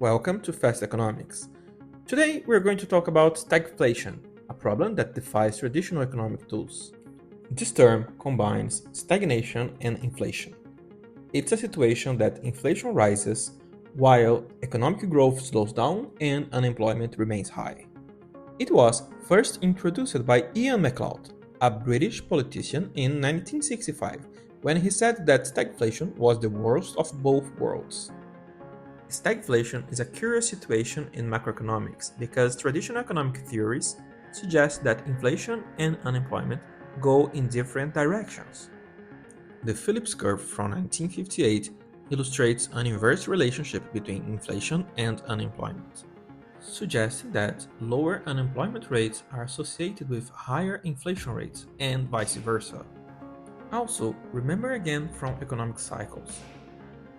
Welcome to Fast Economics. Today we're going to talk about stagflation, a problem that defies traditional economic tools. This term combines stagnation and inflation. It's a situation that inflation rises while economic growth slows down and unemployment remains high. It was first introduced by Ian MacLeod, a British politician in 1965, when he said that stagflation was the worst of both worlds. Stagflation is a curious situation in macroeconomics because traditional economic theories suggest that inflation and unemployment go in different directions. The Phillips Curve from 1958 illustrates an inverse relationship between inflation and unemployment, suggesting that lower unemployment rates are associated with higher inflation rates and vice versa. Also, remember again from economic cycles.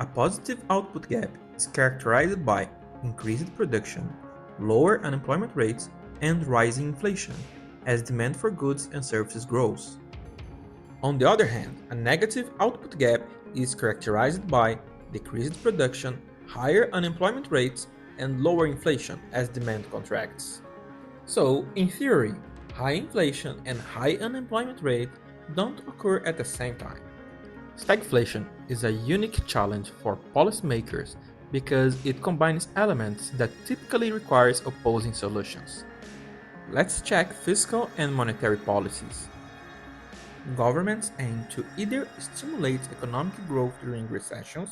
A positive output gap is characterized by increased production, lower unemployment rates, and rising inflation as demand for goods and services grows. On the other hand, a negative output gap is characterized by decreased production, higher unemployment rates, and lower inflation as demand contracts. So, in theory, high inflation and high unemployment rate don't occur at the same time. Stagflation is a unique challenge for policymakers because it combines elements that typically requires opposing solutions. Let's check fiscal and monetary policies. Governments aim to either stimulate economic growth during recessions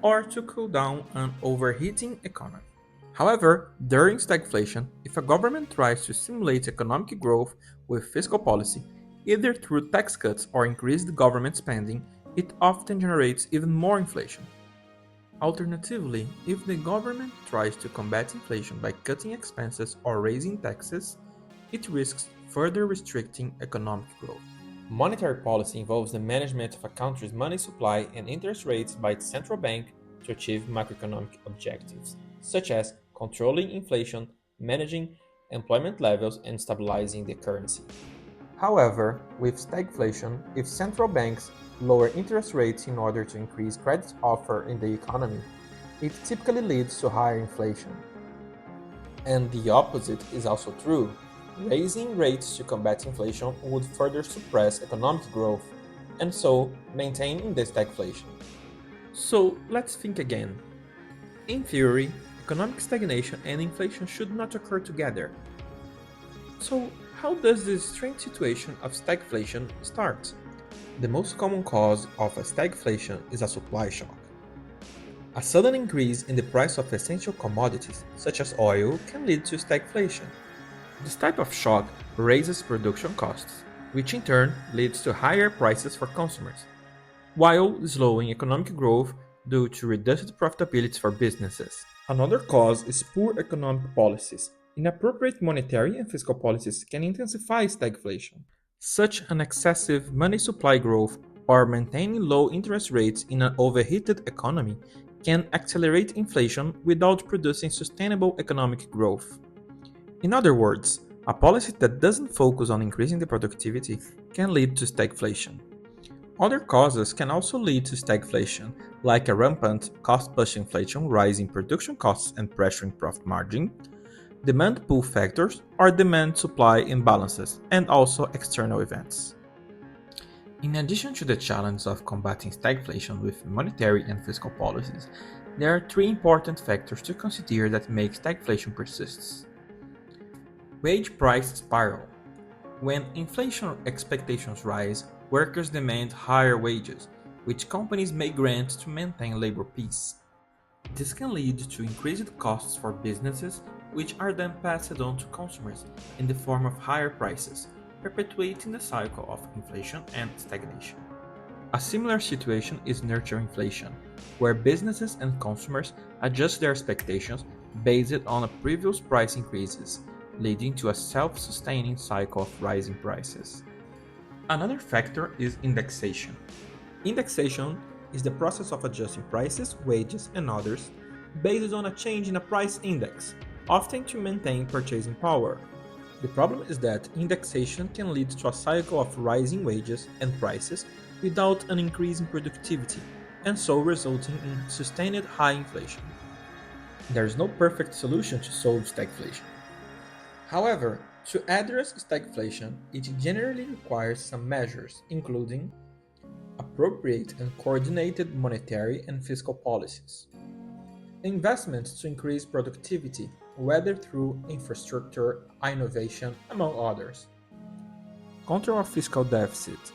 or to cool down an overheating economy. However, during stagflation, if a government tries to stimulate economic growth with fiscal policy, either through tax cuts or increased government spending, it often generates even more inflation. Alternatively, if the government tries to combat inflation by cutting expenses or raising taxes, it risks further restricting economic growth. Monetary policy involves the management of a country's money supply and interest rates by its central bank to achieve macroeconomic objectives, such as controlling inflation, managing employment levels, and stabilizing the currency. However, with stagflation, if central banks lower interest rates in order to increase credit offer in the economy, it typically leads to higher inflation. And the opposite is also true. Raising rates to combat inflation would further suppress economic growth, and so maintaining the stagflation. So let's think again. In theory, economic stagnation and inflation should not occur together. So how does this strange situation of stagflation start? The most common cause of a stagflation is a supply shock. A sudden increase in the price of essential commodities, such as oil, can lead to stagflation. This type of shock raises production costs, which in turn leads to higher prices for consumers, while slowing economic growth due to reduced profitability for businesses. Another cause is poor economic policies. Inappropriate monetary and fiscal policies can intensify stagflation. Such an excessive money supply growth or maintaining low interest rates in an overheated economy can accelerate inflation without producing sustainable economic growth. In other words, a policy that doesn't focus on increasing the productivity can lead to stagflation. Other causes can also lead to stagflation, like a rampant cost-push inflation rising production costs and pressuring profit margin, demand pull factors, or demand-supply imbalances, and also external events. In addition to the challenge of combating stagflation with monetary and fiscal policies, there are three important factors to consider that make stagflation persist. Wage price spiral. When inflation expectations rise, workers demand higher wages, which companies may grant to maintain labor peace. This can lead to increased costs for businesses, which are then passed on to consumers in the form of higher prices, perpetuating the cycle of inflation and stagnation. A similar situation is inertial inflation, where businesses and consumers adjust their expectations based on previous price increases, leading to a self-sustaining cycle of rising prices. Another factor is indexation. Indexation is the process of adjusting prices, wages, and others based on a change in a price index, often to maintain purchasing power. The problem is that indexation can lead to a cycle of rising wages and prices without an increase in productivity, and so resulting in sustained high inflation. There is no perfect solution to solve stagflation. However, to address stagflation, it generally requires some measures, including appropriate and coordinated monetary and fiscal policies, investments to increase productivity, whether through infrastructure, innovation, among others, control of fiscal deficit,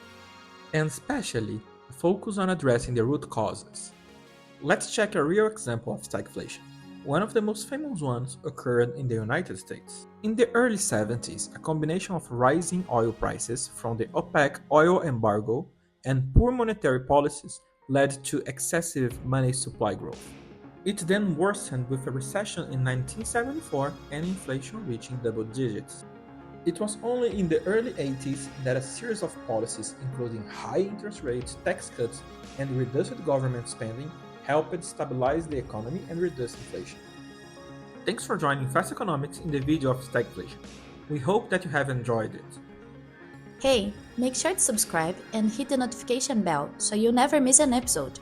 and especially a focus on addressing the root causes. Let's check a real example of stagflation. One of the most famous ones occurred in the United States. In the early 70s, a combination of rising oil prices from the OPEC oil embargo and poor monetary policies led to excessive money supply growth. It then worsened with a recession in 1974 and inflation reaching double digits. It was only in the early 80s that a series of policies, including high interest rates, tax cuts, and reduced government spending, helped stabilize the economy and reduce inflation. Thanks for joining Fast Economics in the video of stagflation. We hope that you have enjoyed it. Hey, make sure to subscribe and hit the notification bell so you'll never miss an episode.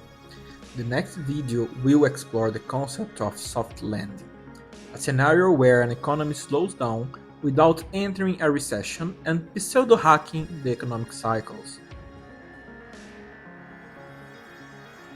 The next video will explore the concept of soft landing, a scenario where an economy slows down without entering a recession and pseudo-hacking the economic cycles.